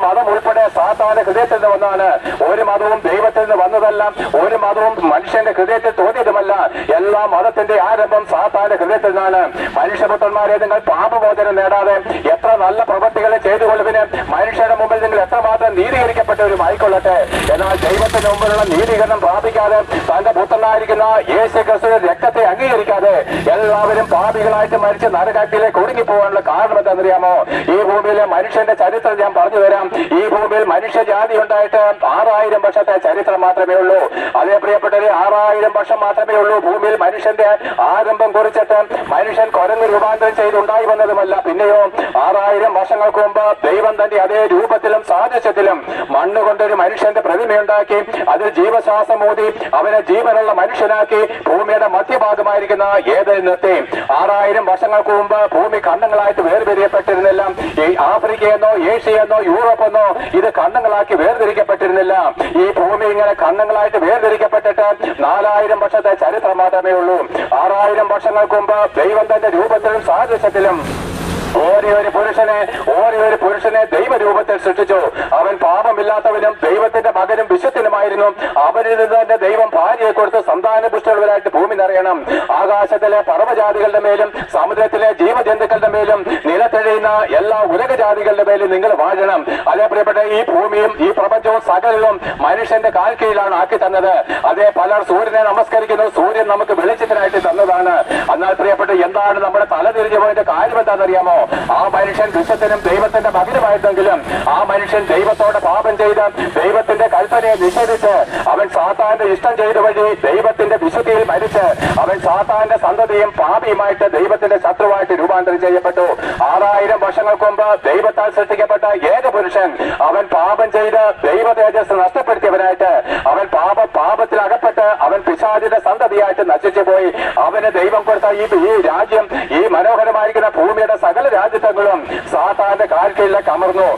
മതം ഉൾപ്പെടെ സാത്താന്റെ ഹൃദയത്തിൽ നിന്ന് വന്നാണ്. ഒരു മതവും ദൈവത്തിൽ നിന്ന് വന്നതല്ല, ഒരു മതവും മനുഷ്യന്റെ ഹൃദയത്തിൽ തോന്നിയതുമല്ല. എല്ലാ മതത്തിന്റെ ആരംഭം സാത്താന്റെ ഹൃദയത്തിൽ നിന്നാണ്. മനുഷ്യപുത്രന്മാരെ, നിങ്ങൾ പാപമോചനം നേടാതെ എത്ര നല്ല പ്രവൃത്തികളെ ചെയ്തുകൊള്ളുവിന് മനുഷ്യരുടെ മുമ്പിൽ നിങ്ങൾ എത്രമാത്രം നീതീകരിക്കപ്പെട്ടവരും ആയിക്കൊള്ളട്ടെ. എന്നാൽ ദൈവത്തിന്റെ മുമ്പിലുള്ള നീതീകരണം പ്രാപിക്കാതെ തന്റെ പുത്രനായിരിക്കുന്ന യേശു ക്രിസ്തുവിന്റെ രക്തത്തെ അംഗീകരിക്കാതെ എല്ലാവരും പാപികളായിട്ട് മരിച്ച് നരകാട്ടിലേക്ക് ഒടുങ്ങിപ്പോകാനുള്ള കാരണം എന്താണെന്നറിയാമോ? ഈ ഭൂമിയിലെ മനുഷ്യന്റെ ചരിത്രം ഞാൻ പറഞ്ഞു തരാം. ഈ ഭൂമിയിൽ മനുഷ്യജാതി ഉണ്ടായിട്ട് 6000 വർഷത്തെ ചരിത്രം മാത്രമേ ഉള്ളൂ. അതേ പ്രിയപ്പെട്ടവരെ, 6000 വർഷം മാത്രമേ ഉള്ളൂ ഭൂമിയിൽ മനുഷ്യന്റെ ആരംഭം കുറിച്ചിട്ട്. മനുഷ്യൻ കുരങ്ങ് രൂപാന്തരം ചെയ്തുണ്ടായി വന്നതുമല്ല. പിന്നെയോ 6000 വർഷങ്ങൾക്ക് മുമ്പ് ദൈവം തന്റെ അതേ രൂപത്തിലും സാദൃശ്യത്തിലും മണ്ണ് കൊണ്ടൊരു മനുഷ്യന്റെ പ്രതിമയുണ്ടാക്കി അതിൽ ജീവശ്വാസം ഊതി അവനെ ജീവനുള്ള മനുഷ്യനാക്കി ഭൂമിയുടെ മധ്യഭാഗമായിരിക്കുന്ന ഏതിൽ നിർത്തി. 6000 വർഷങ്ങൾക്ക് മുമ്പ് ഭൂമി ഖണ്ഡങ്ങളായിട്ട് വേർപിരിയപ്പെട്ടിരുന്നില്ല. ഈ ആഫ്രിക്കയെന്നോ ഏഷ്യയെന്നോ യൂറോപ്പെന്നോ ഇത് ഖണ്ഡങ്ങളാക്കി വേർതിരിക്കപ്പെട്ടിരുന്നില്ല. ഈ ഭൂമി ഇങ്ങനെ ഖണ്ഡങ്ങളായിട്ട് വേർതിരിക്കപ്പെട്ടിട്ട് 4000 വർഷത്തെ ചരിത്രം മാത്രമേ ഉള്ളൂ. 6000 വർഷങ്ങൾക്ക് മുമ്പ് ദൈവം തന്റെ രൂപത്തിലും സാദൃശ്യത്തിലും ഓരോ പുരുഷനെ ദൈവരൂപത്തിൽ സൃഷ്ടിച്ചു. അവൻ പാപമില്ലാത്തവനും ദൈവത്തിന്റെ മകനും വിശുദ്ധനുമായിരുന്നു. അവനിൽ നിന്ന് തന്നെ ദൈവം ഭാര്യയെ കൊടുത്ത് സന്താനപുഷ്ടരുള്ളവരായിട്ട് ഭൂമി നിറയണം. ആകാശത്തിലെ പർവ്വജാതികളുടെ മേലും സമുദ്രത്തിലെ ജീവജന്തുക്കളുടെ മേലും നിലത്തെഴിയുന്ന എല്ലാ ഉലകജാതികളുടെ മേലും നിങ്ങൾ വാഴണം. അതേ പ്രിയപ്പെട്ട, ഈ ഭൂമിയും ഈ പ്രപഞ്ചവും സകലവും മനുഷ്യന്റെ കാൽ കീഴിലാണ് ആക്കി തന്നത്. അതേ പലർ സൂര്യനെ നമസ്കരിക്കുന്നു. സൂര്യൻ നമുക്ക് വെളിച്ചത്തിനായിട്ട് തന്നതാണ്. എന്നാൽ പ്രിയപ്പെട്ട, എന്താണ് നമ്മുടെ തല തിരിഞ്ഞു പോയതിന്റെ കാര്യം എന്താണെന്നറിയാമോ? ആ മനുഷ്യൻ വിശുദ്ധനും ദൈവത്തിന്റെ മകനുമായിരുന്നെങ്കിലും ആ മനുഷ്യൻ ദൈവത്തോടെ പാപം ചെയ്ത് ദൈവത്തിന്റെ കൽപ്പനയെ നിഷേധിച്ച് അവൻ സാത്താന്റെ ഇഷ്ടം ചെയ്ത വഴി ദൈവത്തിന്റെ വിശുദ്ധിയിൽ മരിച്ച് അവൻ സാത്താന്റെ സന്തതിയും പാപിയുമായിട്ട് ദൈവത്തിന്റെ ശത്രുവായിട്ട് രൂപാന്തരം ചെയ്യപ്പെട്ടു. 6000 വർഷങ്ങൾക്ക് മുമ്പ് ദൈവത്താൽ സൃഷ്ടിക്കപ്പെട്ട ഏക പുരുഷൻ അവൻ പാപം ചെയ്ത് ദൈവ തേജസ് നഷ്ടപ്പെടുത്തിയവനായിട്ട് അവൻ പാപത്തിൽ അകപ്പെട്ട് അവൻ പിശാചിന്റെ സന്തതിയായിട്ട് നശിച്ചു പോയി. അവന് ദൈവം കൊടുത്ത ഈ രാജ്യം, ഈ മനോഹരമായിരിക്കുന്ന ഭൂമിയുടെ സകല രാജ്യത്വങ്ങളും സാത്താന്റെ കാൽ കീഴിലേക്ക് അമർന്നു.